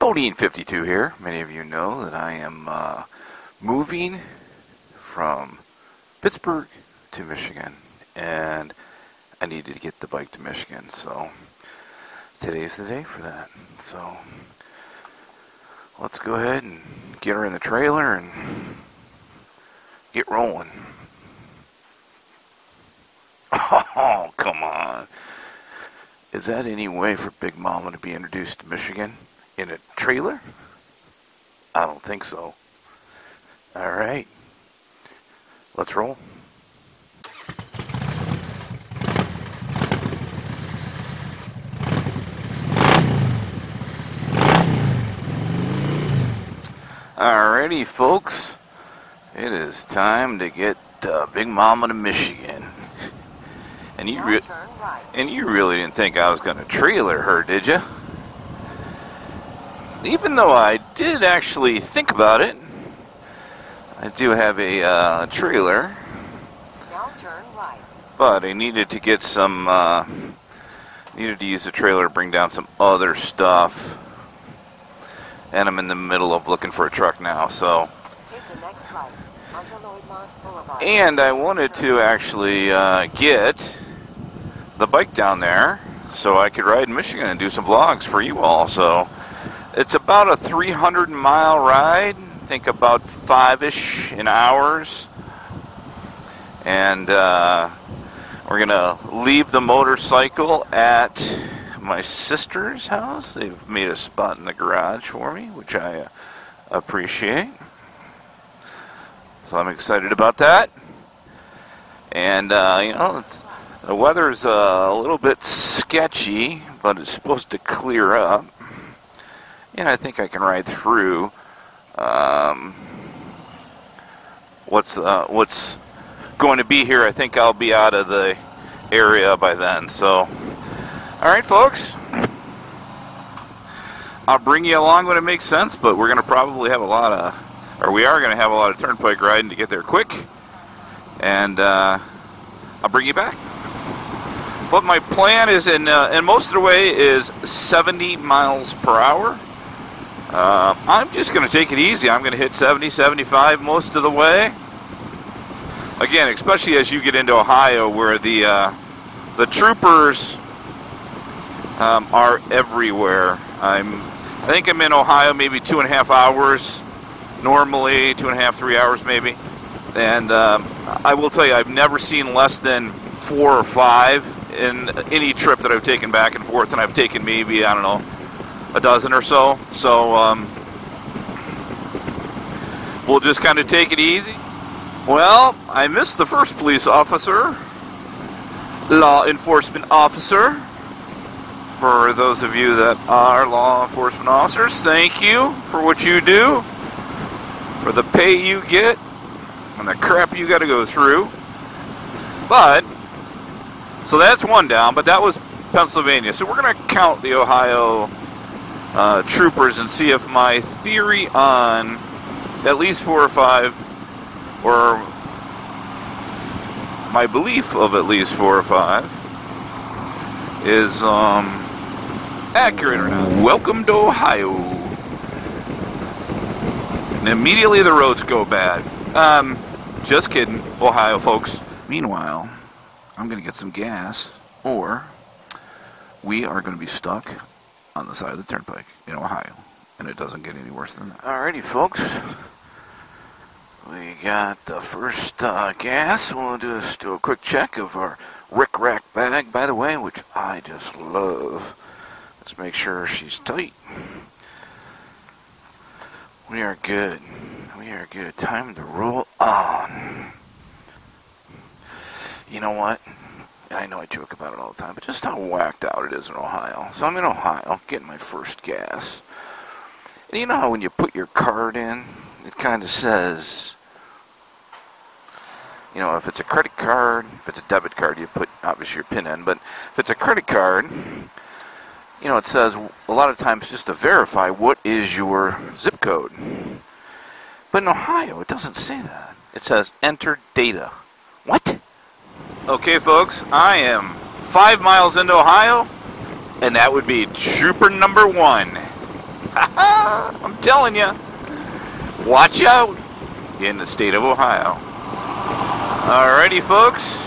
Bodine52 here. Many of you know that I am moving from Pittsburgh to Michigan, and I needed to get the bike to Michigan, so today's the day for that. So let's go ahead and get her in the trailer and get rolling. Oh, come on. Is that any way for Big Mama to be introduced to Michigan? In a trailer? I don't think so. Alright. Let's roll. Alrighty, folks. It is time to get Big Mama to Michigan. And you really didn't think I was going to trailer her, did you? Even though I did actually think about it, I do have a trailer. Now turn right. But I needed to get some, needed to use the trailer to bring down some other stuff. And I'm in the middle of looking for a truck now, so. Take the next right onto Lloydmont Boulevard. And I wanted to actually get the bike down there so I could ride in Michigan and do some vlogs for you all, so. It's about a 300-mile ride, I think about 5-ish in hours. And we're going to leave the motorcycle at my sister's house. They've made a spot in the garage for me, which I appreciate. So I'm excited about that. And, you know, the weather's a little bit sketchy, but it's supposed to clear up. And I think I can ride through what's going to be here. I think I'll be out of the area by then. So, all right, folks. I'll bring you along when it makes sense, but we're going to probably have we are going to have a lot of turnpike riding to get there quick. And I'll bring you back. But my plan is, and most of the way is 70 miles per hour. I'm just going to take it easy. I'm going to hit 70, 75 most of the way. Again, especially as you get into Ohio, where the troopers are everywhere. I think I'm in Ohio maybe 2.5 hours, normally 2.5, 3 hours maybe. And I will tell you, I've never seen less than 4 or 5 in any trip that I've taken back and forth, and I've taken maybe, I don't know, a dozen or so. So we'll just kind of take it easy. Well, I missed the first police officer, law enforcement officer. For those of you that are law enforcement officers, thank you for what you do, for the pay you get, and the crap you got to go through. But, so that's one down, but that was Pennsylvania. So we're going to count the Ohio troopers and see if my theory on at least 4 or 5, or my belief of at least 4 or 5 is accurate or not. Welcome to Ohio. And immediately the roads go bad. Just kidding, Ohio folks. Meanwhile, I'm going to get some gas, or we are going to be stuck on the side of the turnpike in Ohio, and it doesn't get any worse than that. Alrighty, folks, we got the first gas. We'll just do a quick check of our Rick Rack bag, by the way, which I just love. Let's make sure she's tight. We are good. We are good. Time to roll on. You know what? And I know I joke about it all the time, but just how whacked out it is in Ohio. So I'm in Ohio, getting my first gas. And you know how when you put your card in, it kind of says, you know, if it's a credit card, if it's a debit card, you put, obviously, your PIN in. But if it's a credit card, you know, it says a lot of times just to verify what is your zip code. But in Ohio, it doesn't say that. It says enter data. What? Okay, folks, I am 5 miles into Ohio, and that would be trooper number 1. I'm telling you. Watch out in the state of Ohio. Alrighty, folks.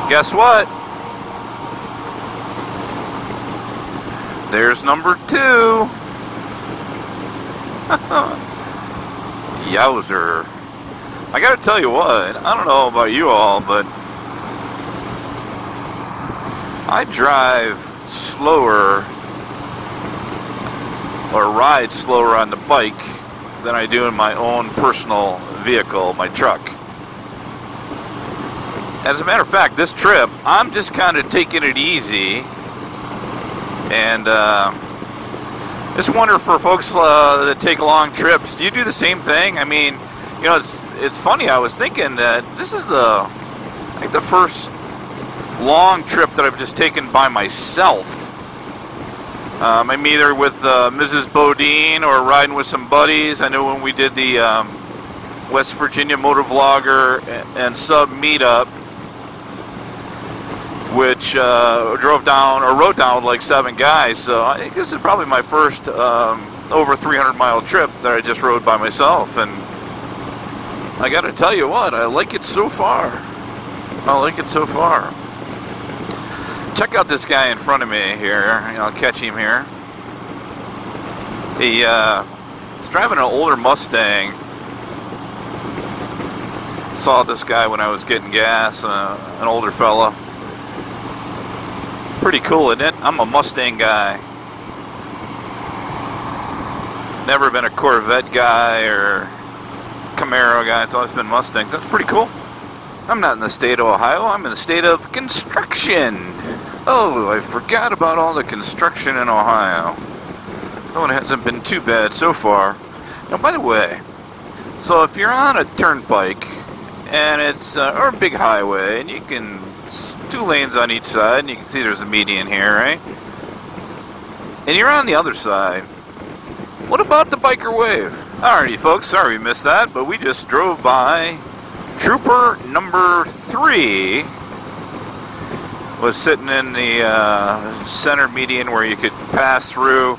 Guess what? There's number 2. Yowzer. I gotta tell you what, I don't know about you all, but I drive slower or ride slower on the bike than I do in my own personal vehicle, my truck. As a matter of fact, this trip, I'm just kind of taking it easy. And just wonder for folks that take long trips, do you do the same thing? I mean, you know, it's funny. I was thinking that this is I think the first long trip that I've just taken by myself. I'm either with Mrs. Bodine or riding with some buddies. I know when we did the West Virginia Motor Vlogger and Sub meetup, which rode down with like 7 guys. So I think this is probably my first over 300-mile trip that I just rode by myself. And I got to tell you what, I like it so far. I like it so far. Check out this guy in front of me here. I'll catch him here. He's driving an older Mustang. Saw this guy when I was getting gas, an older fella. Pretty cool, isn't it? I'm a Mustang guy. Never been a Corvette guy or Camaro guy. It's always been Mustangs. That's pretty cool. I'm not in the state of Ohio. I'm in the state of construction. Oh, I forgot about all the construction in Ohio. Oh, it hasn't been too bad so far. Now, by the way, so if you're on a turnpike and it's or a big highway, and you can 2 lanes on each side, and you can see there's a median here, right? And you're on the other side. What about the biker wave? Alrighty, folks, sorry we missed that, but we just drove by Trooper number 3. Was sitting in the center median where you could pass through,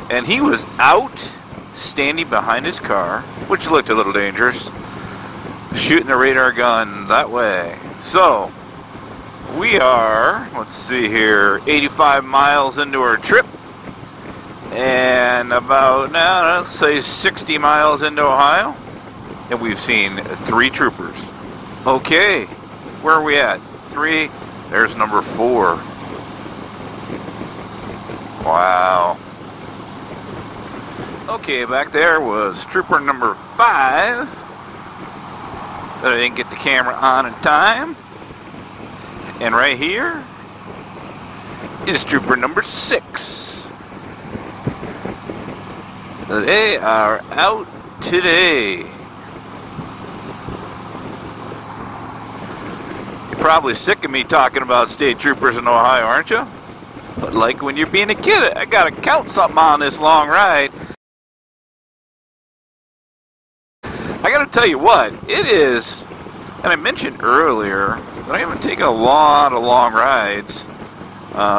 and he was out standing behind his car, which looked a little dangerous, shooting a radar gun that way. So we are, let's see here, 85 miles into our trip, and about, now let's say 60 miles into Ohio, and we've seen 3 troopers. Okay, where are we at? 3. There's number 4. Wow. Okay, back there was trooper number 5. But I didn't get the camera on in time. And right here is trooper number 6. They are out today. Probably sick of me talking about state troopers in Ohio, aren't you? But like when you're being a kid, I gotta count something on this long ride. I gotta tell you what, it is, and I mentioned earlier that I haven't taken a lot of long rides.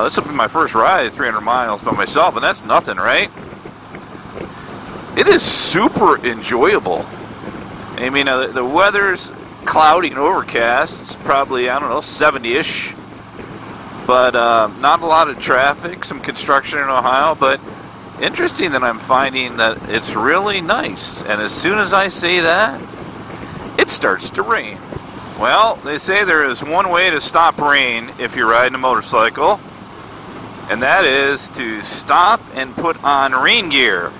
This will be my first ride, 300 miles by myself, and that's nothing, right? It is super enjoyable. I mean, the weather's cloudy and overcast. It's probably, I don't know, 70-ish. But not a lot of traffic, some construction in Ohio. But interesting that I'm finding that it's really nice. And as soon as I say that, it starts to rain. Well, they say there is one way to stop rain if you're riding a motorcycle. And that is to stop and put on rain gear.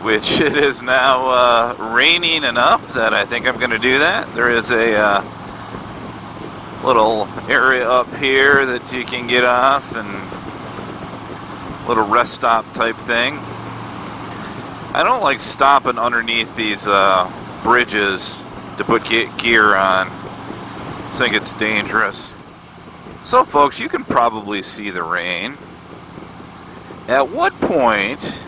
Which it is now raining enough that I think I'm going to do that. There is a little area up here that you can get off, and a little rest stop type thing. I don't like stopping underneath these bridges to put gear on. I think it's dangerous. So folks, you can probably see the rain. At what point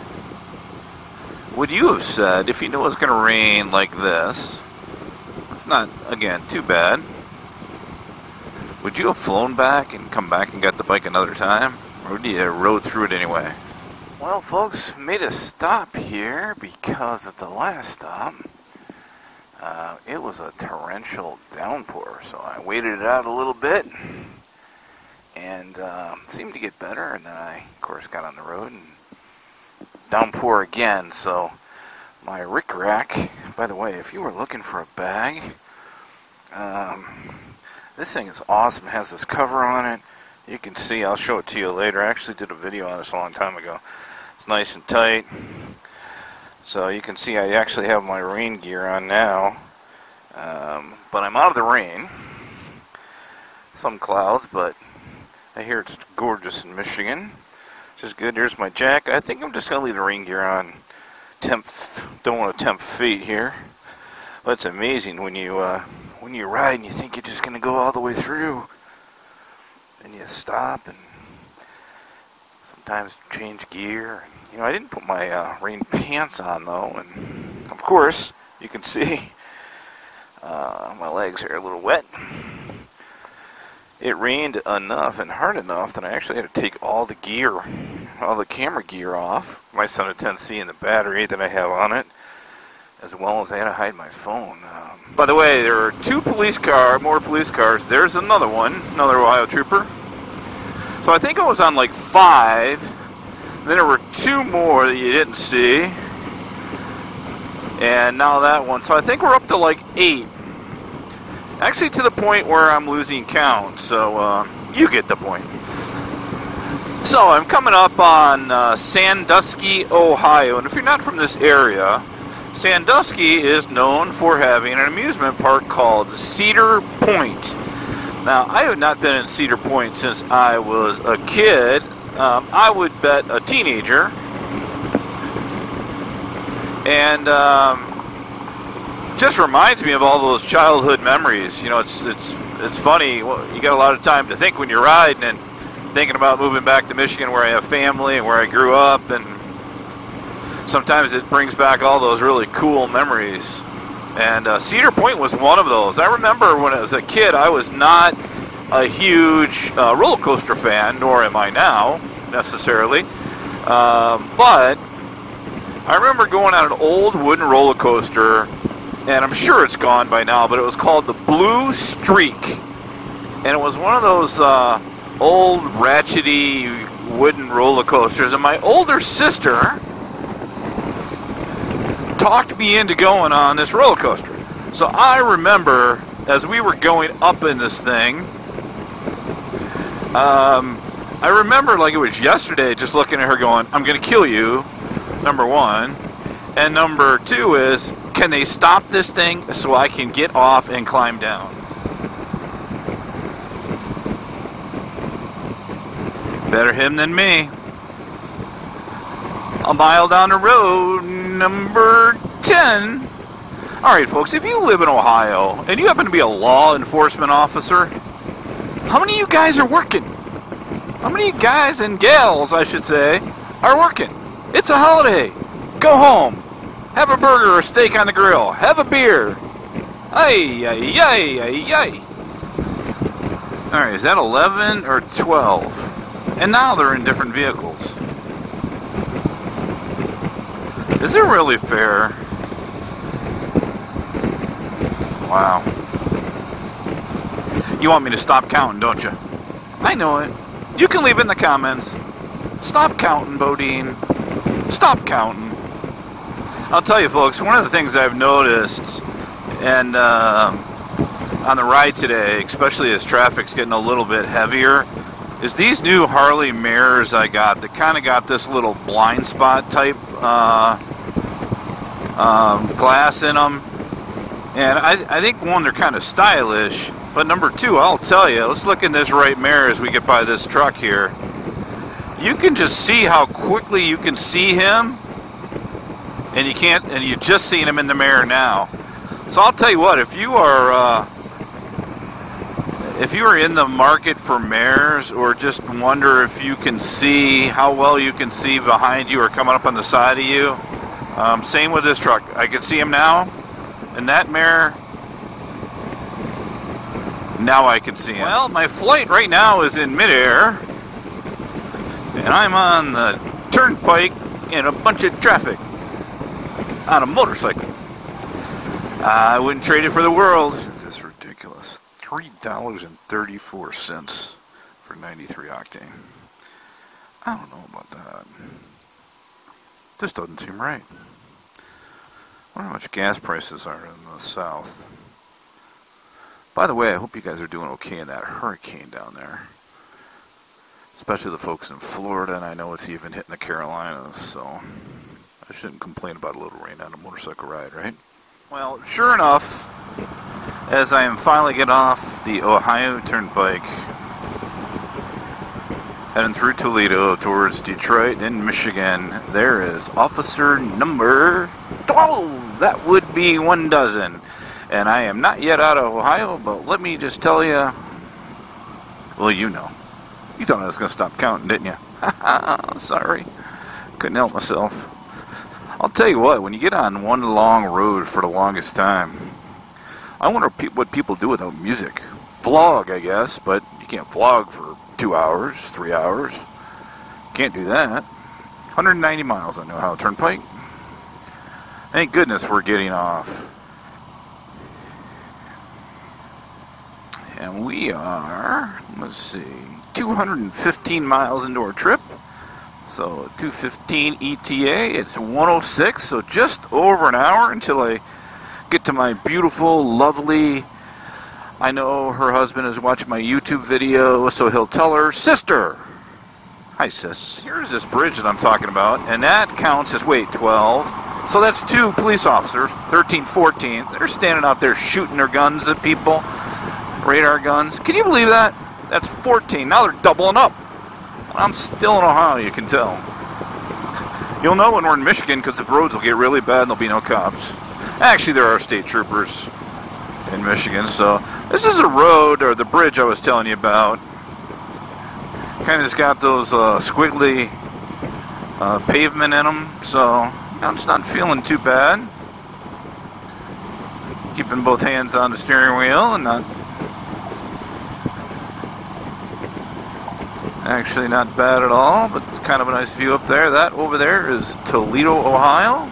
would you have said, if you knew it was going to rain like this, it's not, again, too bad, would you have flown back and come back and got the bike another time? rode through it anyway. Well, folks, made a stop here because at the last stop, it was a torrential downpour. So I waited it out a little bit and seemed to get better. And then I, of course, got on the road and downpour again. So my rickrack, by the way, if you were looking for a bag, this thing is awesome. It has this cover on it. You can see, I'll show it to you later. I actually did a video on this a long time ago. It's nice and tight. So you can see I actually have my rain gear on now. But I'm out of the rain. Some clouds, but I hear it's gorgeous in Michigan. Which is good. There's my jacket. I think I'm just going to leave the rain gear on. Don't want to tempt fate here. But it's amazing when you ride and you think you're just going to go all the way through. Then you stop and sometimes change gear. You know, I didn't put my rain pants on though, and of course you can see my legs are a little wet. It rained enough and hard enough that I actually had to take all the camera gear off, my Son of 10C and the battery that I have on it, as well as I had to hide my phone. By the way, there are more police cars. There's another one, another Ohio trooper. So I think I was on like 5. Then there were 2 more that you didn't see. And now that one. So I think we're up to like 8. Actually to the point where I'm losing count. So you get the point. So I'm coming up on Sandusky, Ohio. And if you're not from this area, Sandusky is known for having an amusement park called Cedar Point. Now, I have not been in Cedar Point since I was a kid. I would bet a teenager. And just reminds me of all those childhood memories. You know, it's funny. You got a lot of time to think when you're riding and thinking about moving back to Michigan where I have family and where I grew up, and sometimes it brings back all those really cool memories. And Cedar Point was one of those. I remember when I was a kid, I was not a huge roller coaster fan, nor am I now, necessarily. But I remember going on an old wooden roller coaster, and I'm sure it's gone by now, but it was called the Blue Streak. And it was one of those old, ratchety wooden roller coasters. And my older sister talked me into going on this roller coaster. So I remember as we were going up in this thing, I remember like it was yesterday just looking at her going, I'm going to kill you, number one. And number 2 is, can they stop this thing so I can get off and climb down? Better him than me. A mile down the road, number 10. Alright folks, if you live in Ohio and you happen to be a law enforcement officer, how many of you guys are working? How many guys and gals, I should say, are working? It's a holiday. Go home. Have a burger or steak on the grill. Have a beer. Ay, ay, ay, ay, ay. Alright, is that 11 or 12? And now they're in different vehicles. Is it really fair? Wow. You want me to stop counting, don't you? I know it. You can leave it in the comments. Stop counting, Bodine. Stop counting. I'll tell you, folks, one of the things I've noticed, and on the ride today, especially as traffic's getting a little bit heavier, is these new Harley mirrors I got that kind of got this little blind spot type glass in them. And I think, one, they're kind of stylish, but number 2, I'll tell you, let's look in this right mirror as we get by this truck here. You can just see how quickly you can see him, and you just seen him in the mirror now. So I'll tell you what, if you are in the market for mirrors, or just wonder if you can see how well you can see behind you or coming up on the side of you, same with this truck. I can see him now in that mirror. Now I can see him. Well, my flight right now is in midair, and I'm on the turnpike in a bunch of traffic on a motorcycle. I wouldn't trade it for the world. This is ridiculous. $3.34 for 93 octane. I don't know about that. This doesn't seem right. I wonder how much gas prices are in the south. By the way, I hope you guys are doing okay in that hurricane down there. Especially the folks in Florida, and I know it's even hitting the Carolinas, so I shouldn't complain about a little rain on a motorcycle ride, right? Well, sure enough, as I am finally getting off the Ohio Turnpike, heading through Toledo towards Detroit and Michigan, there is officer number 12. That would be 1 dozen. And I am not yet out of Ohio, but let me just tell you, well, you know. You thought I was going to stop counting, didn't you? Sorry. Couldn't help myself. I'll tell you what, when you get on one long road for the longest time, I wonder what people do without music. Vlog, I guess, but you can't vlog for 2 hours, 3 hours. Can't do that. 190 miles on the Ohio Turnpike. Thank goodness we're getting off. And we are, let's see, 215 miles into our trip. So 215 ETA, it's 106, so just over an hour until I get to my beautiful, lovely, I know her husband is watching my YouTube video, so he'll tell her, sister. Hi sis, here's this bridge that I'm talking about, and that counts as, wait, 12. So that's 2 police officers, 13, 14. They're standing out there shooting their guns at people, radar guns. Can you believe that? That's 14. Now they're doubling up. I'm still in Ohio, you can tell. You'll know when we're in Michigan because the roads will get really bad and there'll be no cops. Actually, there are state troopers in Michigan, so this is a road, or the bridge I was telling you about. Kind of just got those squiggly pavement in them, so it's not feeling too bad. Keeping both hands on the steering wheel and not... Actually not bad at all, but it's kind of a nice view up there. That over there is Toledo, Ohio.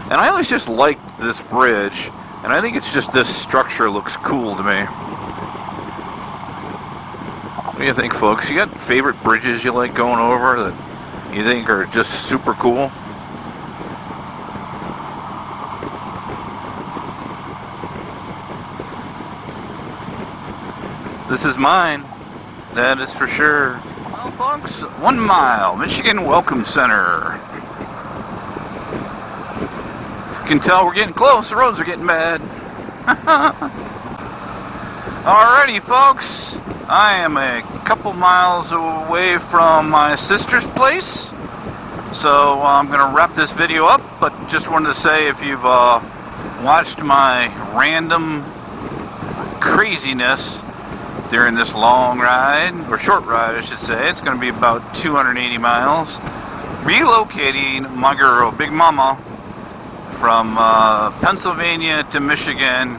And I always just liked this bridge, and I think it's just this structure looks cool to me. What do you think, folks? You got favorite bridges you like going over that you think are just super cool? This is mine. That is for sure. Well, folks, 1 mile, Michigan Welcome Center. You can tell we're getting close. The roads are getting bad. Alrighty, folks. I am a couple miles away from my sister's place. So I'm going to wrap this video up. But just wanted to say, if you've watched my random craziness during this long ride, or short ride I should say, it's going to be about 280 miles, relocating my girl, Big Mama, from Pennsylvania to Michigan.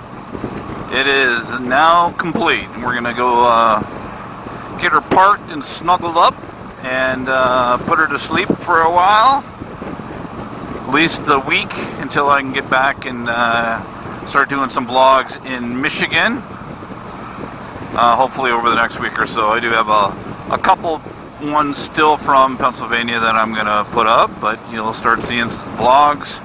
It is now complete. We're going to go get her parked and snuggled up and put her to sleep for a while, at least a week, until I can get back and start doing some vlogs in Michigan. Hopefully over the next week or so. I do have a couple ones still from Pennsylvania that I'm going to put up, but you'll start seeing vlogs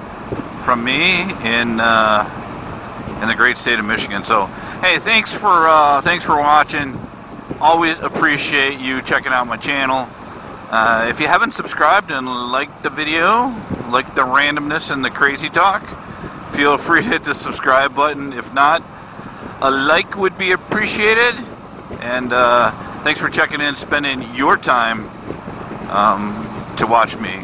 from me in the great state of Michigan. So, hey, thanks for watching. Always appreciate you checking out my channel. If you haven't subscribed and liked the video, like the randomness and the crazy talk, feel free to hit the subscribe button. If not, a like would be appreciated. And thanks for checking in, spending your time to watch me.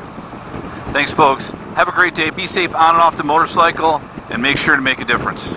Thanks, folks. Have a great day. Be safe on and off the motorcycle, and make sure to make a difference.